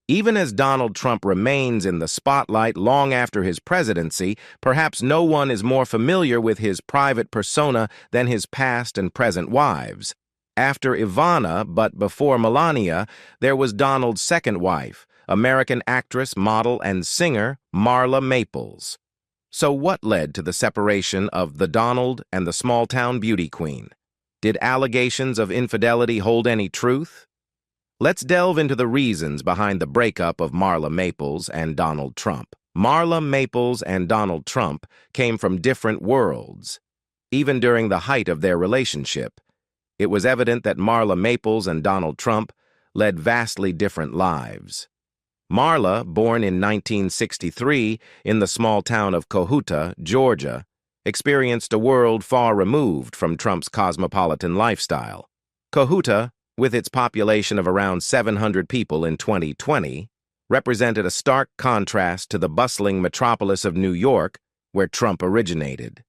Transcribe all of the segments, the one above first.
Even as Donald Trump remains in the spotlight long after his presidency, perhaps no one is more familiar with his private persona than his past and present wives. After Ivana, but before Melania, there was Donald's second wife, American actress, model, and singer Marla Maples. So what led to the separation of the Donald and the small-town beauty queen? Did allegations of infidelity hold any truth? Let's delve into the reasons behind the breakup of Marla Maples and Donald Trump. Marla Maples and Donald Trump came from different worlds. Even during the height of their relationship, it was evident that Marla Maples and Donald Trump led vastly different lives. Marla, born in 1963 in the small town of Cohutta, Georgia, experienced a world far removed from Trump's cosmopolitan lifestyle. Cohutta, with its population of around 700 people in 2020, represented a stark contrast to the bustling metropolis of New York, where Trump originated.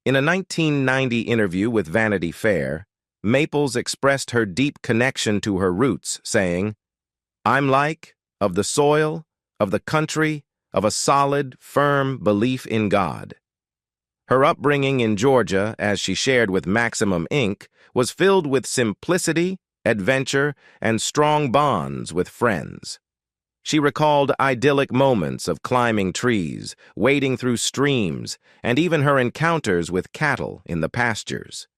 In a 1990 interview with Vanity Fair, Maples expressed her deep connection to her roots, saying, "I'm of the soil, of the country, of a solid, firm belief in God." Her upbringing in Georgia, as she shared with Maximum Inc., was filled with simplicity, adventure, and strong bonds with friends. She recalled idyllic moments of climbing trees, wading through streams, and even her encounters with cattle in the pastures.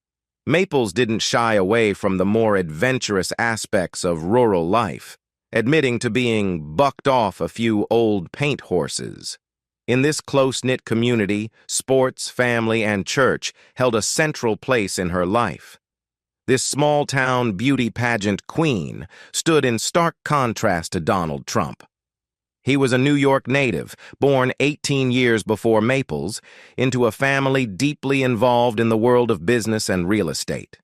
Maples didn't shy away from the more adventurous aspects of rural life, admitting to being bucked off a few old paint horses. In this close-knit community, sports, family, and church held a central place in her life. This small-town beauty pageant queen stood in stark contrast to Donald Trump. He was a New York native, born 18 years before Maples, into a family deeply involved in the world of business and real estate.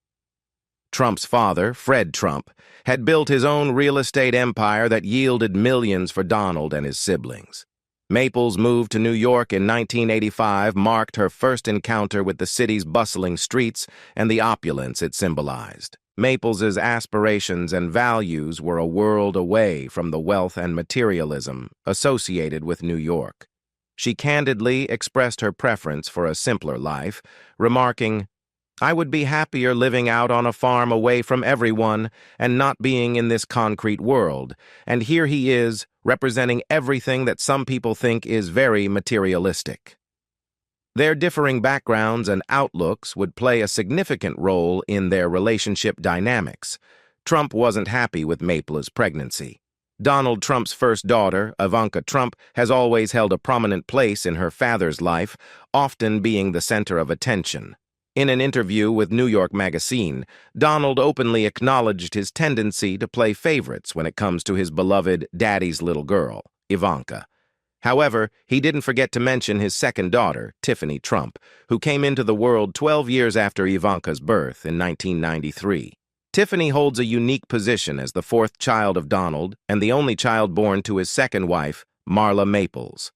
Trump's father, Fred Trump, had built his own real estate empire that yielded millions for Donald and his siblings. Maples' move to New York in 1985 marked her first encounter with the city's bustling streets and the opulence it symbolized. Maples' aspirations and values were a world away from the wealth and materialism associated with New York. She candidly expressed her preference for a simpler life, remarking, "I would be happier living out on a farm away from everyone and not being in this concrete world, and here he is, representing everything that some people think is very materialistic." Their differing backgrounds and outlooks would play a significant role in their relationship dynamics. Trump wasn't happy with Maples' pregnancy. Donald Trump's first daughter, Ivanka Trump, has always held a prominent place in her father's life, often being the center of attention. In an interview with New York Magazine, Donald openly acknowledged his tendency to play favorites when it comes to his beloved daddy's little girl, Ivanka. However, he didn't forget to mention his second daughter, Tiffany Trump, who came into the world 12 years after Ivanka's birth in 1993. Tiffany holds a unique position as the fourth child of Donald and the only child born to his second wife, Marla Maples.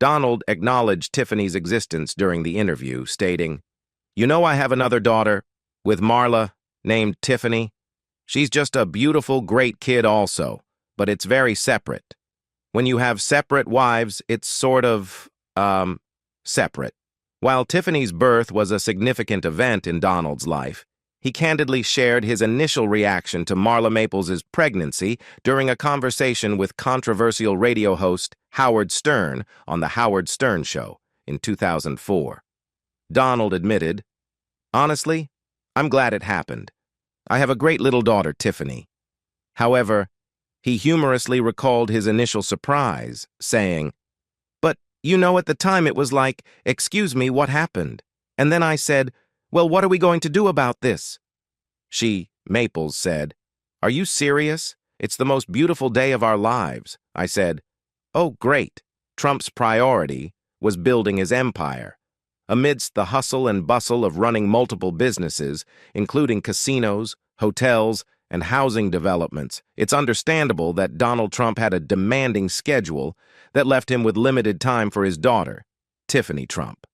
Donald acknowledged Tiffany's existence during the interview, stating, "You know, I have another daughter with Marla named Tiffany. She's just a beautiful, great kid also, but it's very separate. When you have separate wives, it's sort of, separate." While Tiffany's birth was a significant event in Donald's life, he candidly shared his initial reaction to Marla Maples' pregnancy during a conversation with controversial radio host Howard Stern on The Howard Stern Show in 2004. Donald admitted, "Honestly, I'm glad it happened. I have a great little daughter, Tiffany." However, he humorously recalled his initial surprise, saying, "But, you know, at the time it was like, 'Excuse me, what happened?' And then I said, 'Well, what are we going to do about this?' She, Maples, said, 'Are you serious? It's the most beautiful day of our lives.' I said, 'Oh, great.' Trump's priority was building his empire. Amidst the hustle and bustle of running multiple businesses, including casinos, hotels, and housing developments, it's understandable that Donald Trump had a demanding schedule that left him with limited time for his daughter, Tiffany Trump.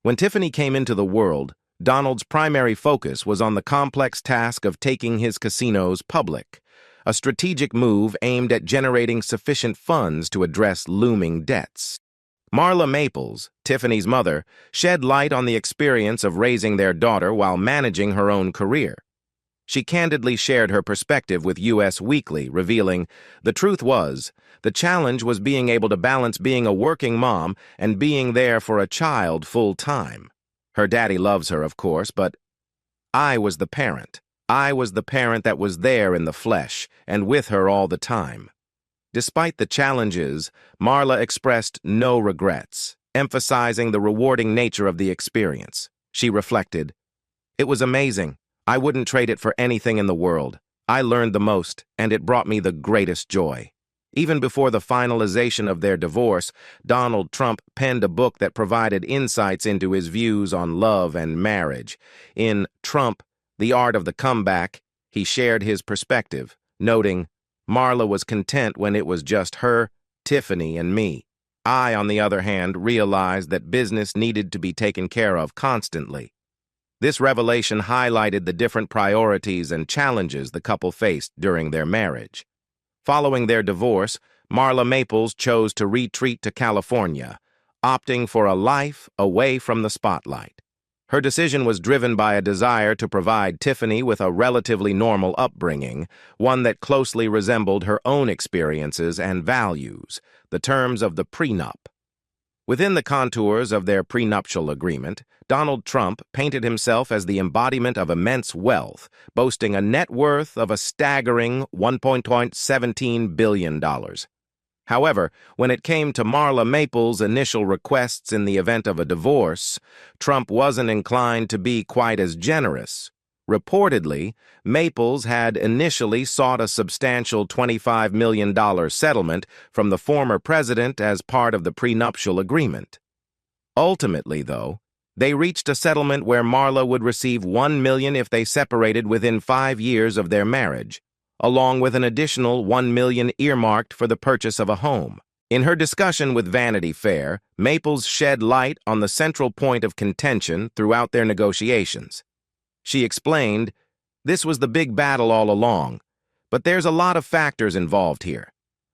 When Tiffany came into the world, Donald's primary focus was on the complex task of taking his casinos public, a strategic move aimed at generating sufficient funds to address looming debts. Marla Maples, Tiffany's mother, shed light on the experience of raising their daughter while managing her own career. She candidly shared her perspective with U.S. Weekly, revealing, "The truth was, the challenge was being able to balance being a working mom and being there for a child full-time. Her daddy loves her, of course, but I was the parent. I was the parent that was there in the flesh and with her all the time." Despite the challenges, Marla expressed no regrets, emphasizing the rewarding nature of the experience. She reflected, "It was amazing. I wouldn't trade it for anything in the world. I learned the most, and it brought me the greatest joy." Even before the finalization of their divorce, Donald Trump penned a book that provided insights into his views on love and marriage. In Trump, The Art of the Comeback, he shared his perspective, noting, "Marla was content when it was just her, Tiffany, and me. I, on the other hand, realized that business needed to be taken care of constantly." This revelation highlighted the different priorities and challenges the couple faced during their marriage. Following their divorce, Marla Maples chose to retreat to California, opting for a life away from the spotlight. Her decision was driven by a desire to provide Tiffany with a relatively normal upbringing, one that closely resembled her own experiences and values, the terms of the prenup. Within the contours of their prenuptial agreement, Donald Trump painted himself as the embodiment of immense wealth, boasting a net worth of a staggering $1.17 billion. However, when it came to Marla Maples' initial requests in the event of a divorce, Trump wasn't inclined to be quite as generous. Reportedly, Maples had initially sought a substantial $25 million settlement from the former president as part of the prenuptial agreement. Ultimately, though, they reached a settlement where Marla would receive $1 million if they separated within 5 years of their marriage, along with an additional $1 million earmarked for the purchase of a home. In her discussion with Vanity Fair, Maples shed light on the central point of contention throughout their negotiations. She explained, "This was the big battle all along, but there's a lot of factors involved here.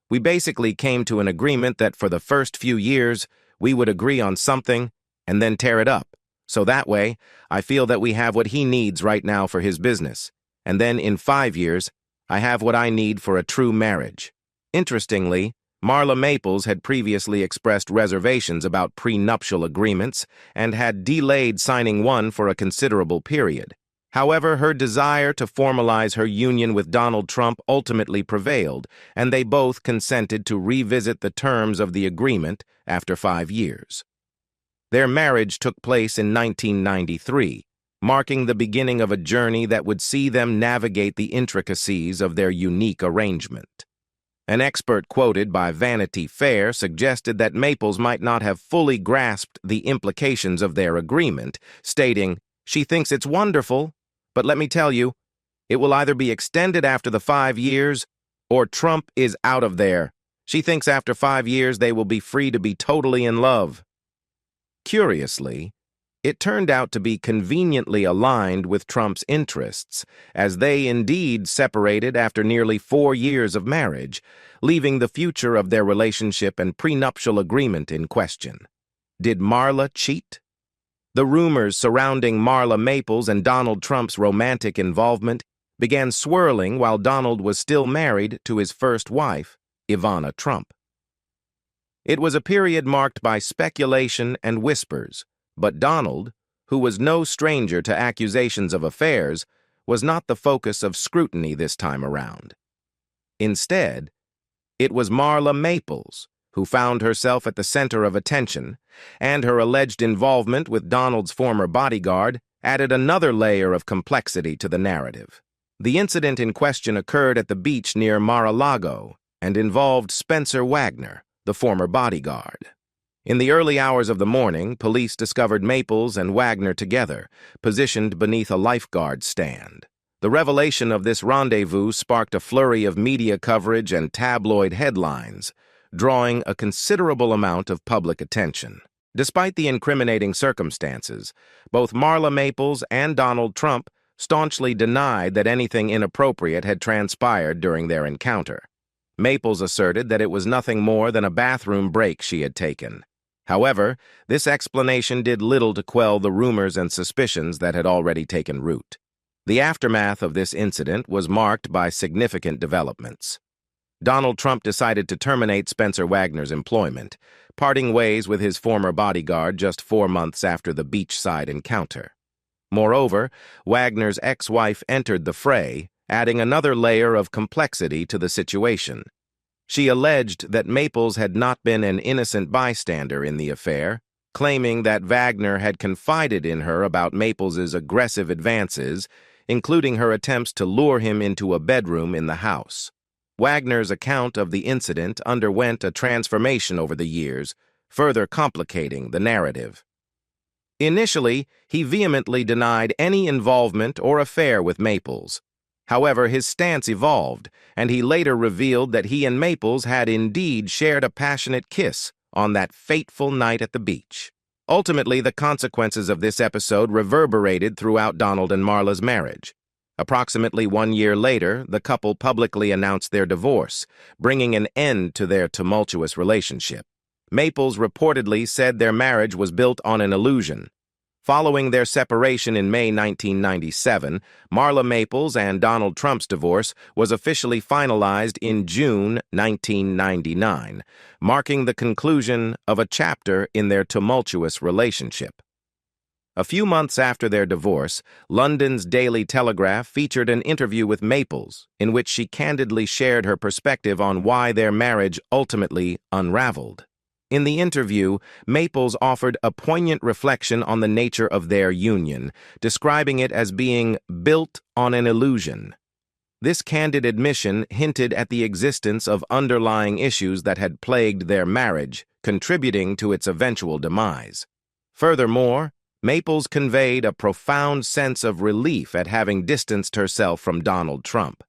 We basically came to an agreement that for the first few years, we would agree on something and then tear it up. So that way, I feel that we have what he needs right now for his business. And then in 5 years, I have what I need for a true marriage." Interestingly, Marla Maples had previously expressed reservations about prenuptial agreements and had delayed signing one for a considerable period. However, her desire to formalize her union with Donald Trump ultimately prevailed, and they both consented to revisit the terms of the agreement after 5 years. Their marriage took place in 1993, marking the beginning of a journey that would see them navigate the intricacies of their unique arrangement. An expert quoted by Vanity Fair suggested that Maples might not have fully grasped the implications of their agreement, stating, "She thinks it's wonderful, but let me tell you, it will either be extended after the 5 years or Trump is out of there. She thinks after 5 years they will be free to be totally in love." Curiously, it turned out to be conveniently aligned with Trump's interests, as they indeed separated after nearly 4 years of marriage, leaving the future of their relationship and prenuptial agreement in question. Did Marla cheat? The rumors surrounding Marla Maples and Donald Trump's romantic involvement began swirling while Donald was still married to his first wife, Ivana Trump. It was a period marked by speculation and whispers, but Donald, who was no stranger to accusations of affairs, was not the focus of scrutiny this time around. Instead, it was Marla Maples, who found herself at the center of attention, and her alleged involvement with Donald's former bodyguard added another layer of complexity to the narrative. The incident in question occurred at the beach near Mar-a-Lago and involved Spencer Wagner, the former bodyguard. In the early hours of the morning, police discovered Maples and Wagner together, positioned beneath a lifeguard stand. The revelation of this rendezvous sparked a flurry of media coverage and tabloid headlines, drawing a considerable amount of public attention. Despite the incriminating circumstances, both Marla Maples and Donald Trump staunchly denied that anything inappropriate had transpired during their encounter. Maples asserted that it was nothing more than a bathroom break she had taken. However, this explanation did little to quell the rumors and suspicions that had already taken root. The aftermath of this incident was marked by significant developments. Donald Trump decided to terminate Spencer Wagner's employment, parting ways with his former bodyguard just 4 months after the beachside encounter. Moreover, Wagner's ex-wife entered the fray, adding another layer of complexity to the situation. She alleged that Maples had not been an innocent bystander in the affair, claiming that Wagner had confided in her about Maples's aggressive advances, including her attempts to lure him into a bedroom in the house. Wagner's account of the incident underwent a transformation over the years, further complicating the narrative. Initially, he vehemently denied any involvement or affair with Maples. However, his stance evolved, and he later revealed that he and Maples had indeed shared a passionate kiss on that fateful night at the beach. Ultimately, the consequences of this episode reverberated throughout Donald and Marla's marriage. Approximately 1 year later, the couple publicly announced their divorce, bringing an end to their tumultuous relationship. Maples reportedly said their marriage was built on an illusion. Following their separation in May 1997, Marla Maples and Donald Trump's divorce was officially finalized in June 1999, marking the conclusion of a chapter in their tumultuous relationship. A few months after their divorce, London's Daily Telegraph featured an interview with Maples, in which she candidly shared her perspective on why their marriage ultimately unraveled. In the interview, Maples offered a poignant reflection on the nature of their union, describing it as being built on an illusion. This candid admission hinted at the existence of underlying issues that had plagued their marriage, contributing to its eventual demise. Furthermore, Maples conveyed a profound sense of relief at having distanced herself from Donald Trump.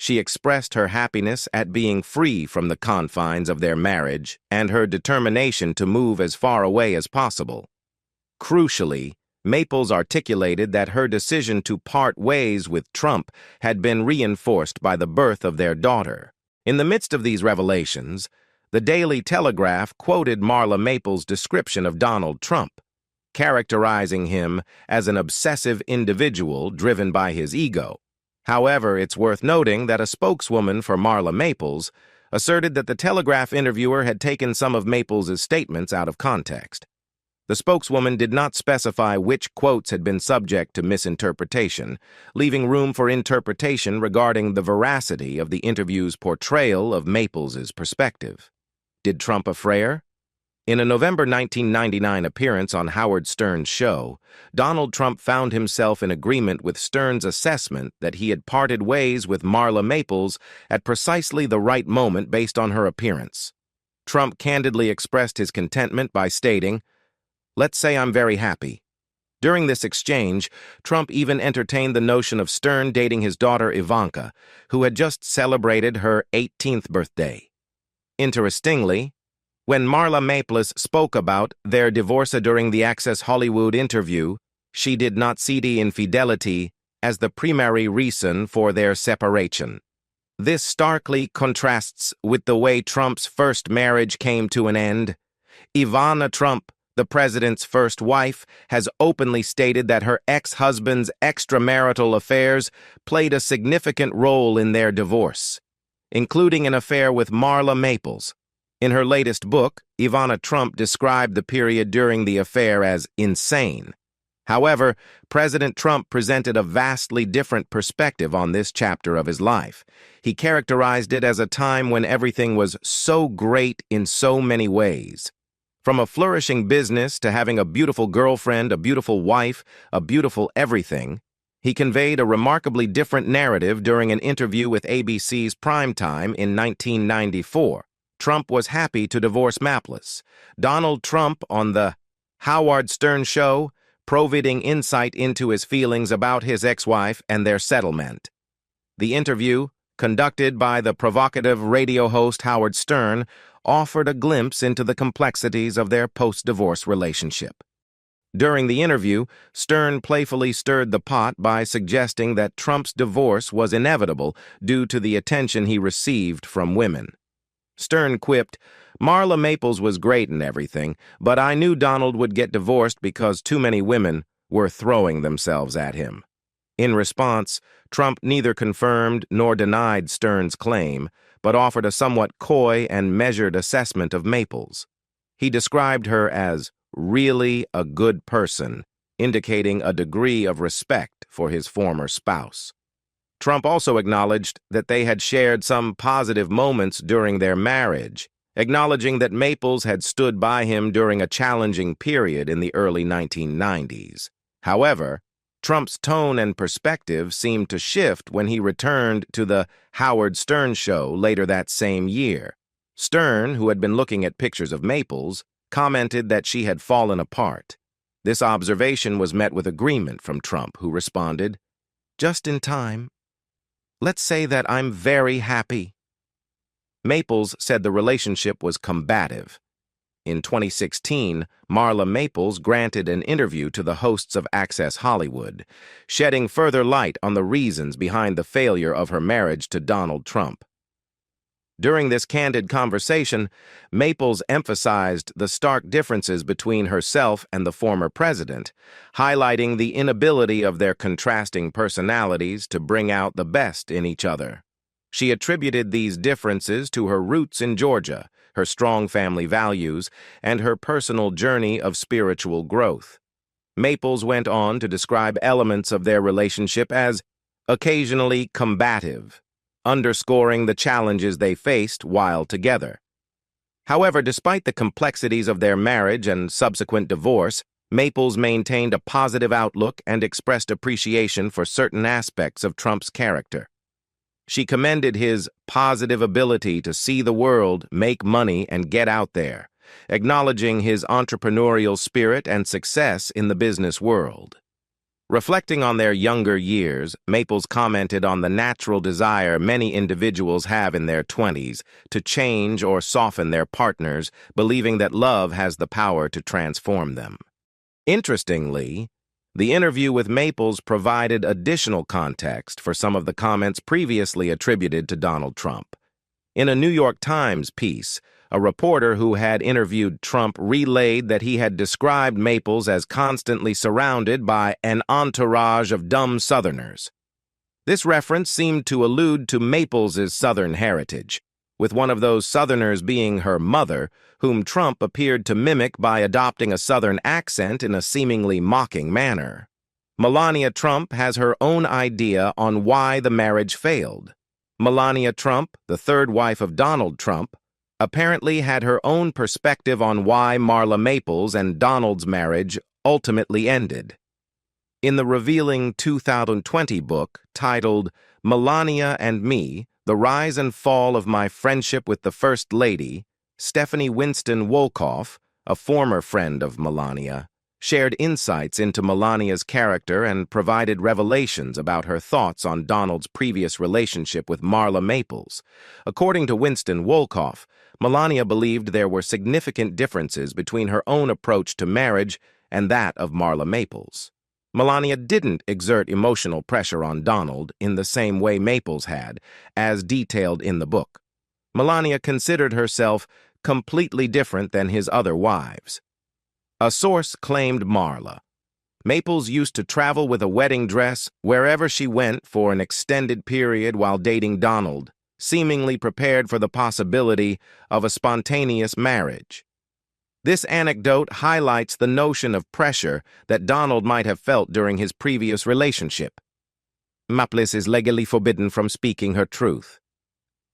She expressed her happiness at being free from the confines of their marriage and her determination to move as far away as possible. Crucially, Maples articulated that her decision to part ways with Trump had been reinforced by the birth of their daughter. In the midst of these revelations, the Daily Telegraph quoted Marla Maples' description of Donald Trump, characterizing him as an obsessive individual driven by his ego. However, it's worth noting that a spokeswoman for Marla Maples asserted that the Telegraph interviewer had taken some of Maples' statements out of context. The spokeswoman did not specify which quotes had been subject to misinterpretation, leaving room for interpretation regarding the veracity of the interview's portrayal of Maples' perspective. Did Trump affray? In a November 1999 appearance on Howard Stern's show, Donald Trump found himself in agreement with Stern's assessment that he had parted ways with Marla Maples at precisely the right moment based on her appearance. Trump candidly expressed his contentment by stating, "Let's say I'm very happy." During this exchange, Trump even entertained the notion of Stern dating his daughter Ivanka, who had just celebrated her 18th birthday. Interestingly, when Marla Maples spoke about their divorce during the Access Hollywood interview, she did not see the infidelity as the primary reason for their separation. This starkly contrasts with the way Trump's first marriage came to an end. Ivana Trump, the president's first wife, has openly stated that her ex-husband's extramarital affairs played a significant role in their divorce, including an affair with Marla Maples. In her latest book, Ivana Trump described the period during the affair as insane. However, President Trump presented a vastly different perspective on this chapter of his life. He characterized it as a time when everything was so great in so many ways. From a flourishing business to having a beautiful girlfriend, a beautiful wife, a beautiful everything, he conveyed a remarkably different narrative during an interview with ABC's Primetime in 1994. Trump was happy to divorce Maples. Donald Trump on the Howard Stern show, providing insight into his feelings about his ex-wife and their settlement. The interview, conducted by the provocative radio host Howard Stern, offered a glimpse into the complexities of their post-divorce relationship. During the interview, Stern playfully stirred the pot by suggesting that Trump's divorce was inevitable due to the attention he received from women. Stern quipped, "Marla Maples was great and everything, but I knew Donald would get divorced because too many women were throwing themselves at him." In response, Trump neither confirmed nor denied Stern's claim, but offered a somewhat coy and measured assessment of Maples. He described her as really a good person, indicating a degree of respect for his former spouse. Trump also acknowledged that they had shared some positive moments during their marriage, acknowledging that Maples had stood by him during a challenging period in the early 1990s. However, Trump's tone and perspective seemed to shift when he returned to the Howard Stern show later that same year. Stern, who had been looking at pictures of Maples, commented that she had fallen apart. This observation was met with agreement from Trump, who responded, "Just in time. Let's say that I'm very happy." Maples said the relationship was combative. In 2016, Marla Maples granted an interview to the hosts of Access Hollywood, shedding further light on the reasons behind the failure of her marriage to Donald Trump. During this candid conversation, Maples emphasized the stark differences between herself and the former president, highlighting the inability of their contrasting personalities to bring out the best in each other. She attributed these differences to her roots in Georgia, her strong family values, and her personal journey of spiritual growth. Maples went on to describe elements of their relationship as occasionally combative, underscoring the challenges they faced while together. However, despite the complexities of their marriage and subsequent divorce, Maples maintained a positive outlook and expressed appreciation for certain aspects of Trump's character. She commended his positive ability to see the world, make money, and get out there, acknowledging his entrepreneurial spirit and success in the business world. Reflecting on their younger years, Maples commented on the natural desire many individuals have in their 20s to change or soften their partners, believing that love has the power to transform them. Interestingly, the interview with Maples provided additional context for some of the comments previously attributed to Donald Trump. In a New York Times piece, a reporter who had interviewed Trump relayed that he had described Maples as constantly surrounded by an entourage of dumb Southerners. This reference seemed to allude to Maples' Southern heritage, with one of those Southerners being her mother, whom Trump appeared to mimic by adopting a Southern accent in a seemingly mocking manner. Melania Trump has her own idea on why the marriage failed. Melania Trump, the third wife of Donald Trump, apparently had her own perspective on why Marla Maples and Donald's marriage ultimately ended. In the revealing 2020 book titled Melania and Me, The Rise and Fall of My Friendship with the First Lady, Stephanie Winston Wolkoff, a former friend of Melania, shared insights into Melania's character and provided revelations about her thoughts on Donald's previous relationship with Marla Maples. According to Winston Wolkoff, Melania believed there were significant differences between her own approach to marriage and that of Marla Maples. Melania didn't exert emotional pressure on Donald in the same way Maples had, as detailed in the book. Melania considered herself completely different than his other wives. A source claimed Marla. Maples used to travel with a wedding dress wherever she went for an extended period while dating Donald, seemingly prepared for the possibility of a spontaneous marriage. This anecdote highlights the notion of pressure that Donald might have felt during his previous relationship. Maples is legally forbidden from speaking her truth.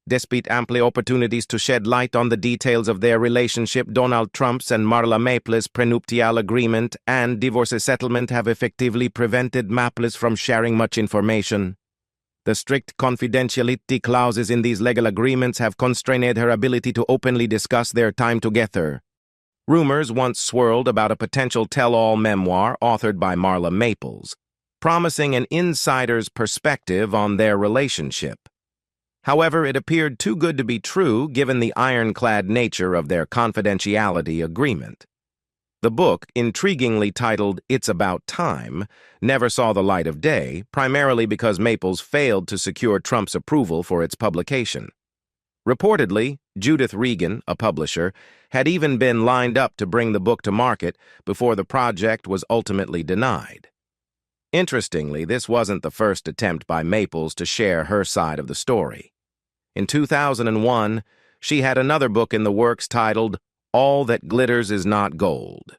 Despite ample opportunities to shed light on the details of their relationship, Donald Trump's and Marla Maples' prenuptial agreement and divorce settlement have effectively prevented Maples from sharing much information. The strict confidentiality clauses in these legal agreements have constrained her ability to openly discuss their time together. Rumors once swirled about a potential tell-all memoir authored by Marla Maples, promising an insider's perspective on their relationship. However, it appeared too good to be true given the ironclad nature of their confidentiality agreement. The book, intriguingly titled It's About Time, never saw the light of day, primarily because Maples failed to secure Trump's approval for its publication. Reportedly, Judith Regan, a publisher, had even been lined up to bring the book to market before the project was ultimately denied. Interestingly, this wasn't the first attempt by Maples to share her side of the story. In 2001, she had another book in the works titled All That Glitters Is Not Gold.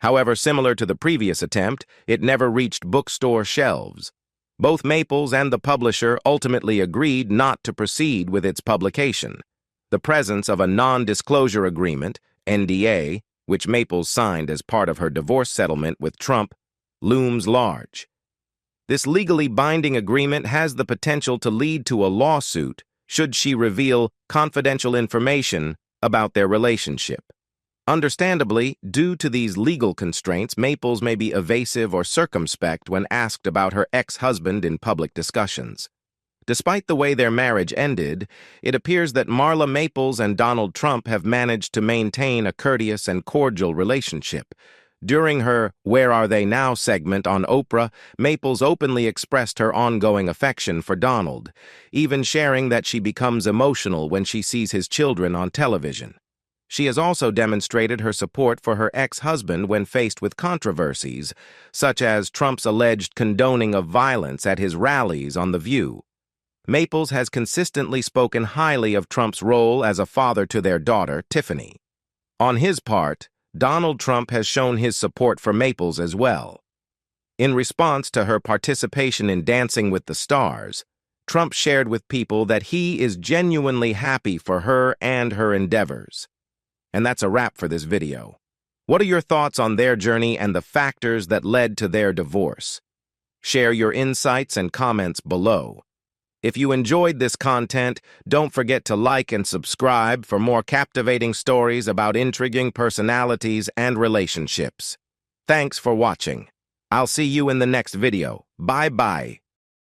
However, similar to the previous attempt, it never reached bookstore shelves. Both Maples and the publisher ultimately agreed not to proceed with its publication. The presence of a non-disclosure agreement, NDA, which Maples signed as part of her divorce settlement with Trump, looms large. This legally binding agreement has the potential to lead to a lawsuit should she reveal confidential information about their relationship. Understandably, due to these legal constraints, Maples may be evasive or circumspect when asked about her ex-husband in public discussions. Despite the way their marriage ended, it appears that Marla Maples and Donald Trump have managed to maintain a courteous and cordial relationship. During her Where Are They Now segment on Oprah, Maples openly expressed her ongoing affection for Donald, even sharing that she becomes emotional when she sees his children on television. She has also demonstrated her support for her ex-husband when faced with controversies, such as Trump's alleged condoning of violence at his rallies on The View. Maples has consistently spoken highly of Trump's role as a father to their daughter, Tiffany. On his part, Donald Trump has shown his support for Maples as well. In response to her participation in Dancing with the Stars, Trump shared with people that he is genuinely happy for her and her endeavors. And that's a wrap for this video. What are your thoughts on their journey and the factors that led to their divorce? Share your insights and comments below. If you enjoyed this content, don't forget to like and subscribe for more captivating stories about intriguing personalities and relationships. Thanks for watching. I'll see you in the next video. Bye-bye.